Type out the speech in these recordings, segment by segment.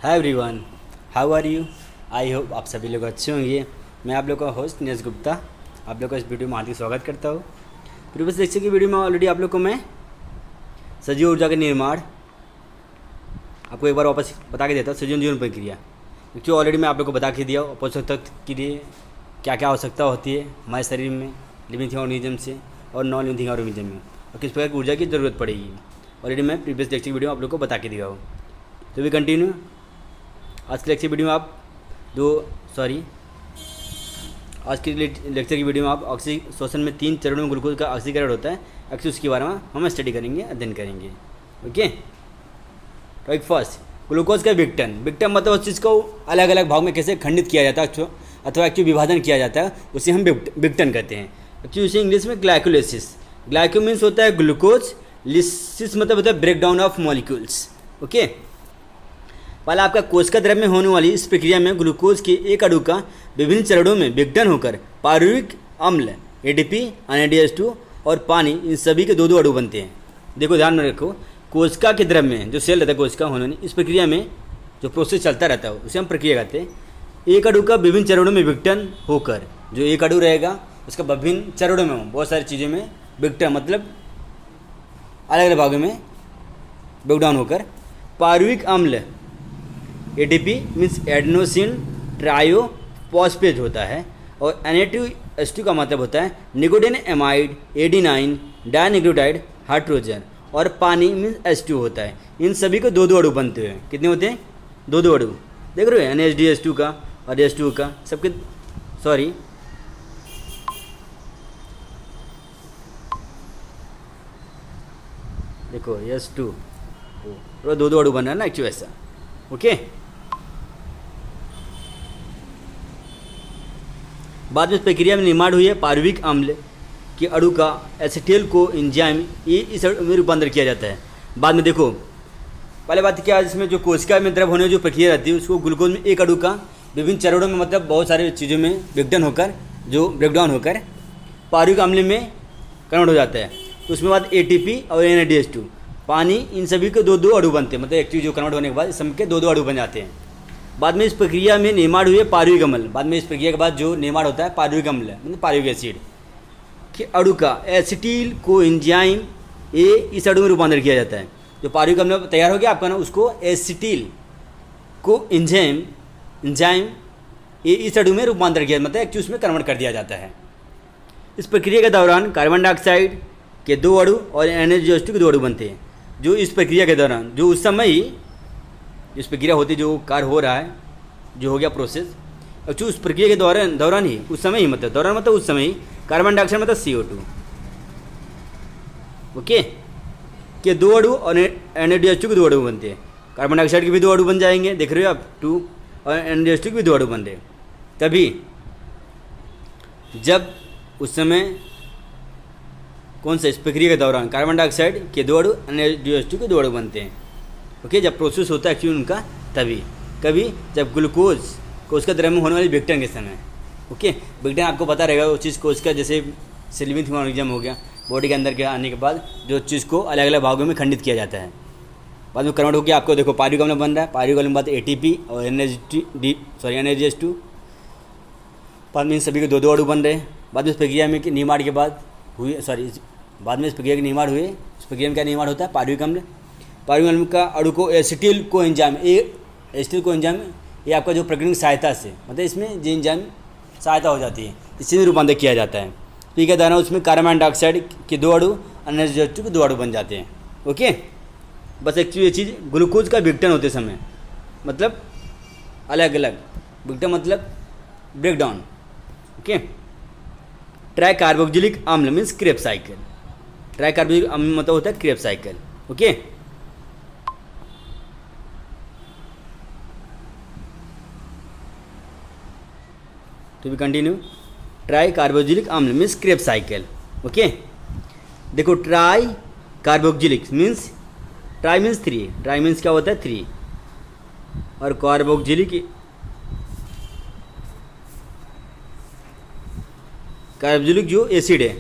Hi everyone, how are you. I hope आप सभी लोग अच्छे होंगे। मैं आप लोग का होस्ट नीरज गुप्ता आप लोग का इस वीडियो में हार्दिक स्वागत करता हूँ। प्रीवियस लेक्चर की वीडियो में ऑलरेडी आप लोग को मैं सजीव ऊर्जा के निर्माण आपको एक बार वापस बता के देता हूँ। सजीवन जीवन प्रक्रिया क्योंकि ऑलरेडी मैं आप लोग को बता के दिया पोषक तत्व के लिए क्या क्या आवश्यकता होती है हमारे शरीर में लिविंग ऑर्गेनिज्म से और नॉन लिविंग ऑर्गेनिज्म में, और किस प्रकार की ऊर्जा की ज़रूरत पड़ेगी। ऑलरेडी मैं प्रीवियस लेक्चर की वीडियो आप लोग को बता के दिया हूँ। तो भी कंटिन्यू आज के लेक्चर वीडियो में आप आज की लेक्चर की वीडियो में आप ऑक्सीजन में 3 चरणों में ग्लूकोज का ऑक्सीकरण होता है। एक्चुअली उसके बारे में हम स्टडी करेंगे, अध्ययन करेंगे। ओके, टॉपिक फर्स्ट, ग्लूकोज का विघटन। विघटन मतलब उस चीज़ को अलग अलग भाग में कैसे खंडित किया जाता है अथवा एक्चुअली विभाजन किया जाता है, उसे हम विघटन कहते हैं। एक्चुअली उसे इंग्लिश में ग्लाइकोलिसिस। ग्लाइको मीन्स होता है ग्लूकोज, लिसिस मतलब होता है break down of molecules. Okay, पहले आपका कोशिका द्रव्य में होने वाली इस प्रक्रिया में ग्लूकोज के एक अणु का विभिन्न चरणों में विघटन होकर पारुविक अम्ल ADP, NADH2 और पानी, इन सभी के दो अणु बनते हैं। देखो ध्यान में रखो, कोशिका के द्रव्य में जो सेल रहता है कोशिका होने में, इस प्रक्रिया में जो प्रोसेस चलता रहता है उसे हम प्रक्रिया कहते हैं। एक अणु का विभिन्न चरणों में विघटन होकर, जो एक अणु रहेगा उसका विभिन्न चरणों में बहुत सारी चीज़ों में विघटन मतलब अलग अलग भागों में ब्रेकडाउन होकर पारुविक अम्ल ADP मीन्स एडेनोसिन ट्रायोफॉस्फेट होता है, और Na2H2 का मतलब होता है nicotine amide adenine dinucleotide hydrogen, और पानी मीन्स H2 होता है। इन सभी को दो अणु बनते हैं। कितने होते हैं? दो अणु। देख रहे हो NADH2 का और H2 का सबके देखो H2 दो अणु बन रहा है ना एक्चुअली ऐसा। ओके, बाद में इस प्रक्रिया में निर्माण हुई है पारुविक अम्ल के अणु का एसिटिल को एंजाइम इस अणु में रूपांतरित किया जाता है। बाद में देखो, पहले बात क्या है, इसमें जो कोशिका में द्रव होने जो प्रक्रिया रहती है उसको ग्लूकोज में एक अणु का विभिन्न चरणों में मतलब बहुत सारी चीज़ों में विघटन होकर जो ब्रेकडाउन होकर पारुविक अम्ल में कन्वर्ट हो जाता है। तो उसमें बाद ATP और NADH2 पानी, इन सभी के दो अणु बनते हैं। मतलब एक चीज़ जो कन्वर्ट होने के बाद इस सबके दो अणु बन जाते हैं। बाद में इस प्रक्रिया में निर्माण हुए पारुविक अम्ल। बाद में इस प्रक्रिया के बाद जो निर्माण होता है पारुविक अम्ल मतलब पारुविक एसिड के अणु का एसिटिल को एंजाइम इस अणु में रूपांतरित किया जाता है। जो पारुविक अम्ल तैयार हो गया आपका ना, उसको एसिटिल को एंजाइम इस अणु में रूपांतरित किया मतलब एक्चुअली उसमें कन्वर्ट कर दिया जाता है। इस प्रक्रिया के दौरान कार्बन डाइऑक्साइड के दो अणु और NH2 के दो अणु बनते हैं। जो इस प्रक्रिया के दौरान जो उस समय ही इस प्रक्रिया होती जो कार्य हो रहा है जो हो गया प्रोसेस, जो उस प्रक्रिया के दौरान ही उस समय ही मतलब दौरान मतलब उस समय ही कार्बन डाइऑक्साइड मतलब CO2 ओके के दो अणु और NADH2 के दो अणु बनते हैं। कार्बन डाइऑक्साइड के भी दो अणु बन जाएंगे, देख रहे हो आप 2, और NADH2 के भी दो अणु बन रहे। तभी जब उस समय कौन सा इस प्रक्रिया के दौरान कार्बन डाइऑक्साइड के दो अणु NADH2 के दो अणु बनते हैं। ओके, जब प्रोसेस होता है एक्चुअली उनका तभी कभी जब ग्लूकोज को उसका द्रव्य में होने वाली विघटन के समय। ओके, विघटन आपको पता रहेगा वो चीज़ को उसका जैसे लिविंग ऑर्गेनिज्म हो गया, बॉडी के अंदर के आने के बाद जो चीज़ को अलग अलग भागों में खंडित किया जाता है। बाद में कन्वर्ट होकर आपको देखो पारुविक अम्ल बन रहा है। पारुविक अम्ल के बाद ATP और NADH2 बाद में इन सभी के दो अणु बन रहे हैं। बाद में इस प्रक्रिया में निर्माण के बाद बाद में इस प्रक्रिया के निर्माण हुए। इस प्रक्रिया में क्या निर्माण होता है? पारुविक अम्ल। पारुविक अम्ल का अणु को एसिटिल को एंजाइम ये आपका जो प्रकृति सहायता से मतलब इसमें जो एंजाइम सहायता हो जाती है इसी में रूपांतरित किया जाता है। ठीक है, दाना उसमें कार्बन डाइऑक्साइड के दो अणु NH2 के दो अणु बन जाते हैं। ओके, बस एक्चुअली ये चीज़ ग्लूकोज का विघटन होते समय मतलब अलग अलग विघटन मतलब ब्रेकडाउन। ओके, ट्राइकार्बोक्जिलिक अम्ल मीन्स क्रेब्स साइकिल। ट्राइकार्बोक्जिलिक अम्ल मतलब होता है क्रेब्स साइकिल। ओके, तो भी कंटिन्यू, ट्राई कार्बोक्जिलिक अम्ल मीन्स क्रेब्स साइकिल। ओके, देखो try carboxylic means try means 3, try means क्या होता है 3, और कार्बोक्जिलिक जो एसिड है।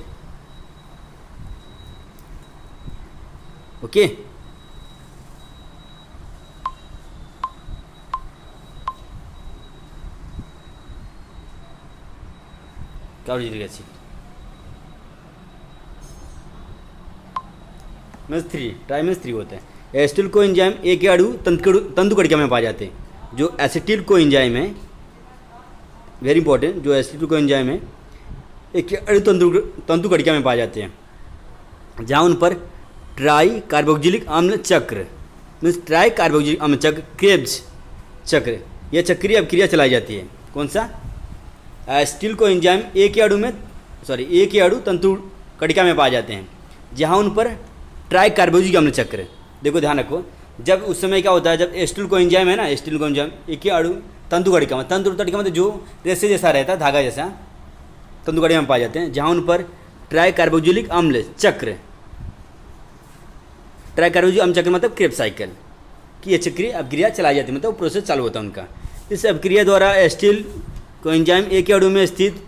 Okay, carboxylic acid. Means 3 try means 3 होता है। एसिटिल को एंजाइम एक के अणु तंतु कड़िका में पाए जाते हैं। जो एसिटिल को एंजाइम है, वेरी इंपॉर्टेंट, जो एसिटिल को एंजाइम है एक के अणु तंतु कड़िका में पाए जाते हैं, जहाँ उन पर ट्राई कार्बोक्सिलिक अम्ल चक्र मीन्स ट्राई कार्बोक्सिलिक अम्ल चक्र, क्रेब्स चक्र, यह चक्रीय अभिक्रिया चलाई जाती है। कौन सा? एसिटिल को एंजाइम एक के अणु तंतु कड़िका में पाए जाते हैं, जहाँ उन पर ट्राई कार्बोक्सिलिक अम्ल चक्र। देखो ध्यान रखो, जब उस समय क्या होता है, जब एसिटिल को एंजाइम है ना, एसिटिल को एंजाइम एक के अणु तंतु कड़िका में, तंतु कड़िका में जो रेसे जैसा रहता है, धागा जैसा, तंतु कड़िका में पाए जाते हैं, जहाँ उन पर ट्राई कार्बोक्सिलिक अम्ल चक्र, ट्राई कार्बोक्सिलिक अम्ल चक्र मतलब क्रेब्स साइकिल की ये चक्रीय अभिक्रिया चलाई जाती है, मतलब प्रोसेस चालू होता है उनका। इस अभिक्रिया द्वारा एसिटिल को एंजाइम एक के अणु में स्थित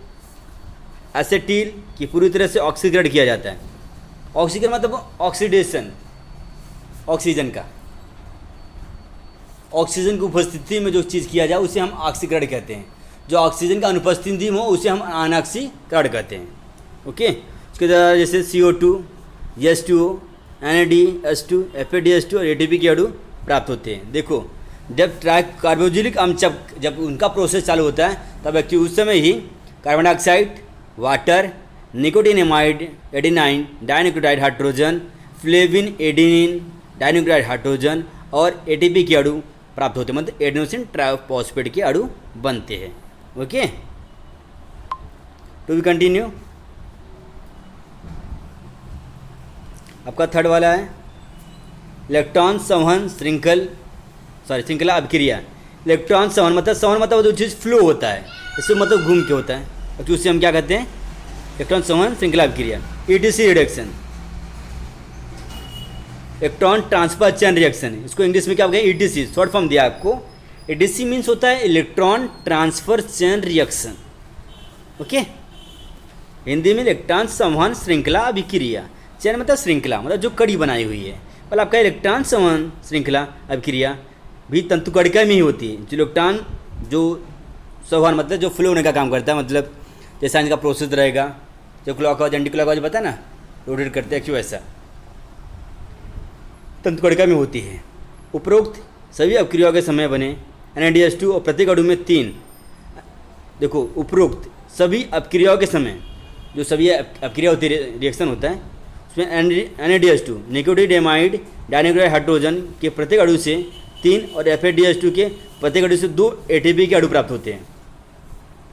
एसिटिल की पूरी तरह से ऑक्सीकरण किया जाता है। ऑक्सीकरण मतलब ऑक्सीडेशन, ऑक्सीजन का, ऑक्सीजन की उपस्थिति में जो चीज़ किया जाए उसे हम ऑक्सीकरण कहते हैं। जो ऑक्सीजन का अनुपस्थिति में हो उसे हम अनऑक्सीकरण कहते हैं। ओके, उसके द्वारा जैसे CO2, H2O, NADH2, FADH2 और ATP के अणु प्राप्त होते हैं। देखो, जब ट्राई कार्बोक्सिलिक अम्ल जब उनका प्रोसेस चालू होता है, तब एक्चुअली उस समय ही carbon dioxide, water, nicotinamide, adenine, dinucleotide hydrogen, flavin, adenine, dinucleotide hydrogen और ATP के अणु प्राप्त होते हैं, मतलब एडेनोसिन ट्राइफॉस्फेट के अणु बनते हैं। Okay, to be continue. आपका थर्ड वाला है इलेक्ट्रॉन संवहन श्रृंखला अभिक्रिया। इलेक्ट्रॉन संवहन मतलब जो चीज़ फ्लो होता है, इससे मतलब घूम के होता है, तो उसे हम क्या कहते हैं? इलेक्ट्रॉन संवहन श्रृंखला अभिक्रिया। ETC reduction, electron transfer chain reaction, इसको इंग्लिश में क्या कहें? ETC, शॉर्ट फॉर्म दिया आपको। ETC मीन्स होता है electron transfer chain reaction. Okay, Hindi में इलेक्ट्रॉन संवहन श्रृंखला अभिक्रिया। चेन मतलब श्रृंखला, मतलब जो कड़ी बनाई हुई है। पर आपका इलेक्ट्रॉन संवहन श्रृंखला अभिक्रिया भी तंतु कड़िका में ही होती है। जो इलेक्ट्रॉन जो संवहन मतलब जो फ्लो होने का काम करता है, मतलब जैसा इनका प्रोसेस रहेगा, जो क्लॉकवाइज एंटी क्लॉकवाइज पता है ना, रोटेट करते हैं, क्यों ऐसा तंतु कड़िका में होती है। उपरोक्त सभी अभिक्रियाओं के समय बने NADH2 और प्रत्येक अणु में 3। देखो, उपरोक्त सभी अभिक्रियाओं के समय जो सभी अभिक्रिया होती है, रिएक्शन होता है, उसमें NADH2 निकोटिनेमाइड डाइन्यूक्लियोटाइड हाइड्रोजन के प्रत्येक अणु से 3 और FADH2 के प्रत्येक अणु से 2 ATP के अणु प्राप्त होते हैं।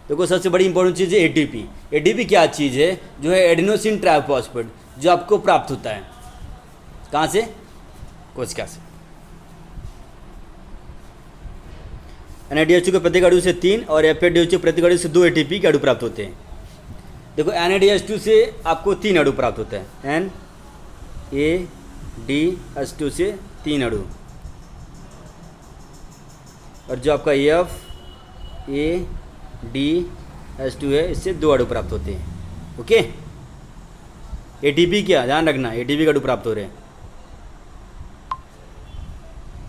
देखो, सबसे बड़ी इंपॉर्टेंट चीज़ है ATP। ATP क्या चीज़ है? जो है एडेनोसिन ट्राइफॉस्फेट, जो आपको प्राप्त होता है कहाँ से? कोशिका से। NADH2 के प्रत्येक अणु से 3 और FADH2 के प्रत्येक अणु से 2 ATP के अणु प्राप्त होते हैं। देखो, NADH2 से आपको 3 अणु प्राप्त होता है, NADH2 से 3 अणु, और जो आपका FADH2 है, इससे 2 अणु प्राप्त होते हैं। ओके, ATP क्या ध्यान रखना, ATP का अणु प्राप्त हो रहे हैं।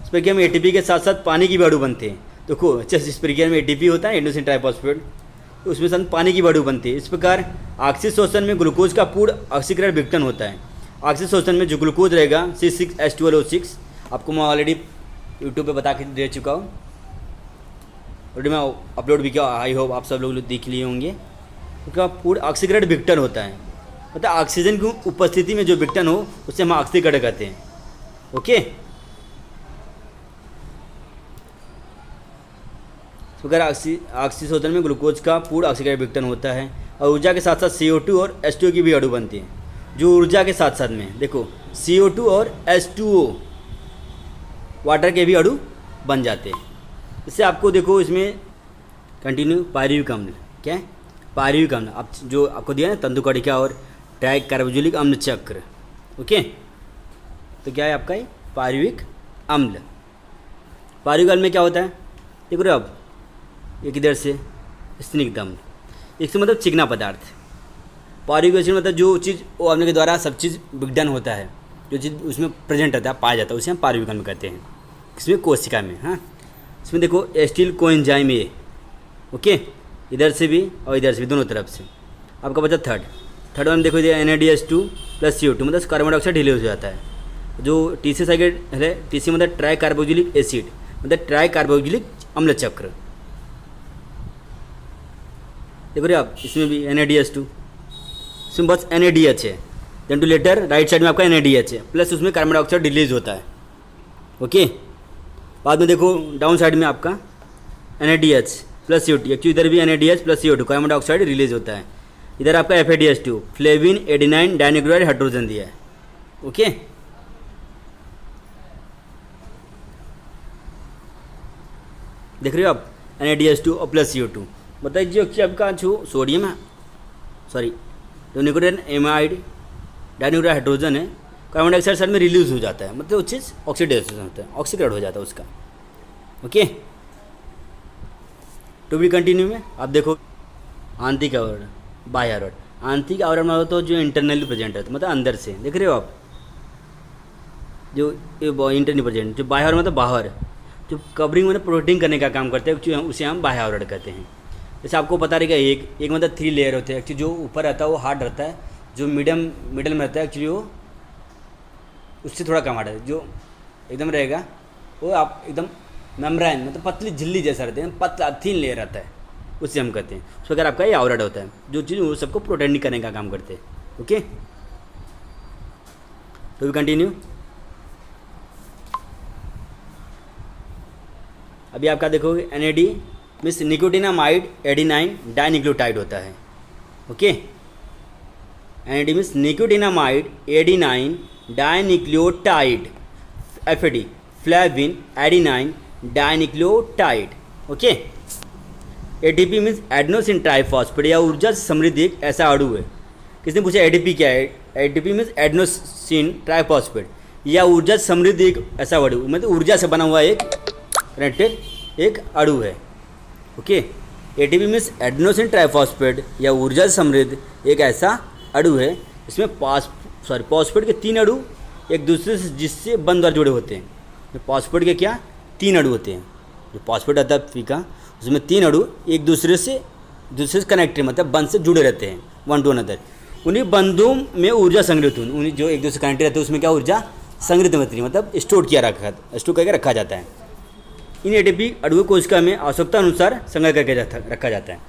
इस प्रक्रिया में ATP के साथ साथ पानी की भी अणु बनते हैं। देखो, इस प्रक्रिया में ATP होता है एडेनोसिन ट्राइफॉस्फेट, तो उसमें साथ पानी की भी अणु बनती है। इस प्रकार ऑक्सीशोषण में ग्लूकोज का पूर्ण ऑक्सीकरण विघटन होता है। ऑक्सीशोषण में जो ग्लूकोज रहेगा C6H12O6, आपको मैं ऑलरेडी यूट्यूब पे बता के दे चुका हूँ, ऑलरेडी मैं अपलोड भी किया, आई होप आप सब लोग देख लिए होंगे। उसका पूर्ण ऑक्सीकरण विघटन होता है, मतलब ऑक्सीजन की उपस्थिति में जो विघटन हो उसे हम ऑक्सीकरण कहते हैं। ओके, अगर ऑक्सीशोषण में ग्लूकोज का पूर्ण ऑक्सीकरण विघटन होता है, और ऊर्जा के साथ साथ CO2 और H2O की भी अणु बनती है। जो ऊर्जा के साथ साथ में देखो CO2 और H2O वाटर के भी अणु बन जाते हैं। इससे आपको देखो इसमें कंटिन्यू पायरुविक अम्ल, क्या है? पायरुविक अम्ल आप जो आपको दिया ना, तंतु कड़िका और ट्राई कार्बोक्सिलिक अम्ल चक्र। ओके, तो क्या है आपका ये पायरुविक अम्ल। पायरुविक अम्ल में क्या होता है? देखो रे, अब एक इधर से स्निग्ध अम्ल, एक से मतलब चिकना पदार्थ। पायरुविक एसिड मतलब जो चीज़ वो अम्ल के द्वारा सब चीज़ विघटन होता है, जो चीज़ उसमें प्रेजेंट रहता है, पाया जाता है, उसे हम पायरुविक अम्ल कहते हैं। इसमें कोशिका में, हाँ, इसमें देखो एसिटिल कोएंजाइम A, ओके, इधर से भी और इधर से भी, दोनों तरफ से। आपका बचा थर्ड वन देखो NaDH2 प्लस CO2 मतलब कार्बन डाइऑक्साइड रिलीज हो जाता है। जो TC साइकिल है, TC मतलब ट्राई कार्बोक्सिलिक एसिड मतलब ट्राई कार्बोक्सिलिक अम्ल चक्र। देखो रहे आप, इसमें भी NaDH2, इसमें बस NaDH है, then to later right side में आपका NaDH है प्लस उसमें कार्बन डाइऑक्साइड रिलीज होता है। ओके, बाद में देखो डाउन साइड में आपका NaDH प्लस CO2, एक्चुअली इधर भी NaDH plus CO2 carbon dioxide release होता है। इधर आपका FADH2 flavin adenine dinucleotide hydrogen दिया है। ओके, देख रहे हो आप NaDH2 और प्लस CO2 बताइए जो कि आपका जो सोडियम है, सॉरी जो न्यूक्लियोटाइड एमाइड डाइन्यूक्लियोटाइड हाइड्रोजन है कार्बन डाइऑक्साइड साइड में रिलीज हो जाता है, मतलब वो चीज़ ऑक्सीडेशन होता है, ऑक्सीडेट हो जाता है उसका। ओके, टू बी कंटिन्यू में आप देखो आंतरिक आवरण, बाह्य आवरण। आंतरिक आवरण में तो जो इंटरनली प्रेजेंट है मतलब अंदर से, देख रहे हो आप, जो इंटरनली प्रेजेंट, जो बाह्य आवरण मतलब बाहर, जो कवरिंग मतलब प्रोटेक्टिंग करने का काम करते हैं, उसे हम बाह्य आवरण कहते हैं। जैसे आपको पता रहेगा एक मतलब 3 लेयर होते हैं। एक्चुअली जो ऊपर रहता है वो हार्ड रहता है, जो मिडल में रहता है एक्चुअली वो उससे थोड़ा कम हार्ड है, जो एकदम रहेगा वो आप एकदम मेम्ब्रेन मतलब पतली झिल्ली जैसा रहते हैं, पतला थिन लेयर रहता है, उससे हम कहते हैं। उस प्रकार आपका ये आवरण होता है, जो चीज़ वो सबको प्रोटेक्ट करने का काम करते हैं। ओके, तो कंटिन्यू। अभी आपका देखोगे NAD means nicotinamide adenine dinucleotide होता है। Okay, NAD means nicotinamide adenine dinucleotide, FAD flavin adenine dinucleotide. Okay, ATP means adenosine triphosphate या ऊर्जा से समृद्ध एक ऐसा अणु है। किसने पूछा ATP क्या है? ATP मीन्स एडेनोसिन ट्राइफॉस्फेट या ऊर्जा से समृद्ध एक ऐसा अणु, मतलब ऊर्जा से बना हुआ एक कनेक्टेड एक अणु है। Okay, ATP means adenosine triphosphate या ऊर्जा से समृद्ध एक ऐसा अणु है। इसमें फॉस्फेट के 3 अणु एक दूसरे से जिससे बंध द्वारा जुड़े होते हैं। फॉस्फेट के क्या 3 अणु होते हैं, जो फॉस्फेट आता है फीका, उसमें 3 अणु एक दूसरे से कनेक्टेड मतलब बंध से जुड़े रहते हैं, वन टू अनदर। उन्हीं बंधों में ऊर्जा संग्रहित हुई, उन्हीं जो एक दूसरे कनेक्टेड रहते हैं उसमें क्या ऊर्जा संग्रहित होती है, मतलब स्टोर करके रखा जाता है। इन ATP अणुओं को कोशिका में आवश्यकता अनुसार संग्रह करके रखा जाता है।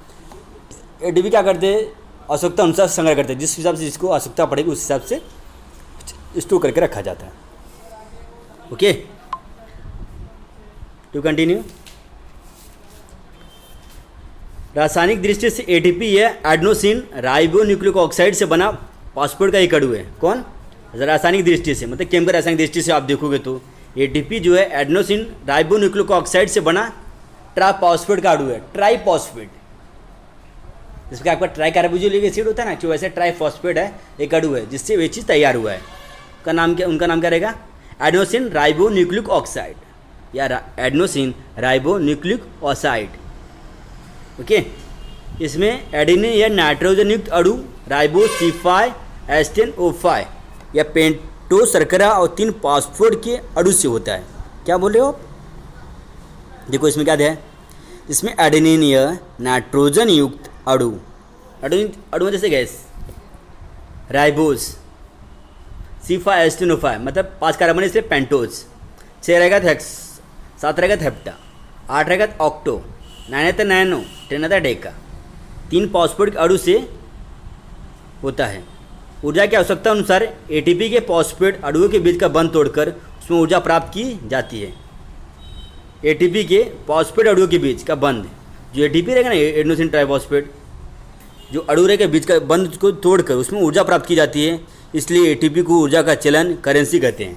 ATP क्या करते हैं? आवश्यकता अनुसार संग्रह करते हैं, जिस हिसाब से जिसको आवश्यकता पड़ेगी उस हिसाब से स्टोर करके रखा जाता है। Okay, to continue. रासायनिक दृष्टि से ATP है एडेनोसिन राइबोन्यूक्लिक ऑक्साइड से बना फॉस्फेट का एक अणु है। कौन? रासायनिक दृष्टि से, मतलब केमिकल रासायनिक दृष्टि से आप देखोगे तो ATP जो है एडेनोसिन राइबोन्यूक्लिक ऑक्साइड से बना ट्राइफॉस्फेट का अणु है। ट्राइफॉस्फेट जिसका आपका ट्राई कार्बोक्सिलिक एसिड होता है ना, जो वैसे ट्राइफॉस्फेट है एक अणु है जिससे वे चीज़ तैयार हुआ है। का नाम क्या, उनका नाम क्या रहेगा? एडेनोसिन राइबोन्यूक्लिक ऑक्साइड या एडेनोसिन राइबोन्यूक्लिक ऑक्साइड। ओके, इसमें एडेनिन या नाइट्रोजन युक्त अणु राइबोसिफाई एस्टेन O5 या पेंटो शर्करा और 3 फॉस्फेट के अणु से होता है। क्या बोल रहे हो आप? देखो इसमें क्या है, इसमें एडेनिन या नाइट्रोजन युक्त अणु, अणु जैसे गैस, राइबोस सिफा एस्टेन O5 मतलब 5 कार्बन इसलिए पेंटोज, 6 रहेगा हेक्स, 7 रहेगा हेप्टा, 8 रहेगा ऑक्टो, 9 है तो नैनो, 10 है तो डेका। 3 फॉस्फेट के अणु से होता है। ऊर्जा की आवश्यकता अनुसार ATP के फॉस्फेट अणुओं के बीच का बंध तोड़कर उसमें ऊर्जा प्राप्त की जाती है। ATP के फॉस्फेट अणुओं के बीच का बंध, जो ATP रहेगा ना एडेनोसिन ट्राइफॉस्फेट, जो अणु के बीच का बंध को तोड़कर उसमें ऊर्जा प्राप्त की जाती है, इसलिए ATP को ऊर्जा का चलन करेंसी कहते हैं।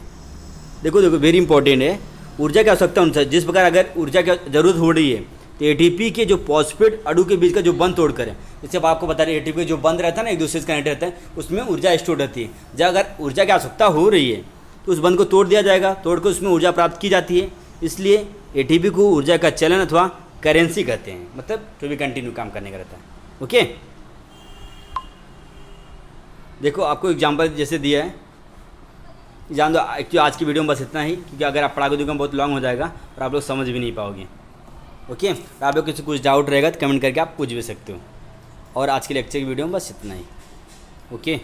देखो वेरी इंपॉर्टेंट है, ऊर्जा की आवश्यकता अनुसार जिस प्रकार अगर ऊर्जा की ज़रूरत हो रही है तो ATP के जो फॉस्फेट अणु के बीच का जो बंध तोड़कर है, जैसे अब आपको बता रहे ATP के जो बंध रहता है ना एक दूसरे से कनेक्ट रहता है, उसमें ऊर्जा स्टोर रहती है। जब अगर ऊर्जा की आवश्यकता हो रही है तो उस बंध को तोड़ दिया जाएगा, तोड़कर उसमें ऊर्जा प्राप्त की जाती है, इसलिए ATP को ऊर्जा का चलन अथवा करेंसी कहते हैं, मतलब टू बी कंटिन्यू काम करने का रहता है। ओके, देखो आपको एग्जाम्पल जैसे दिया है, जान दो। एक्चुअली आज की वीडियो में बस इतना ही, क्योंकि अगर आप पढ़ा के दोगे बहुत लॉन्ग हो जाएगा और आप लोग समझ भी नहीं पाओगे। ओके, तो आप लोग किसी कुछ डाउट रहेगा तो कमेंट करके आप पूछ भी सकते हो। और आज के लेक्चर की वीडियो में बस इतना ही। ओके।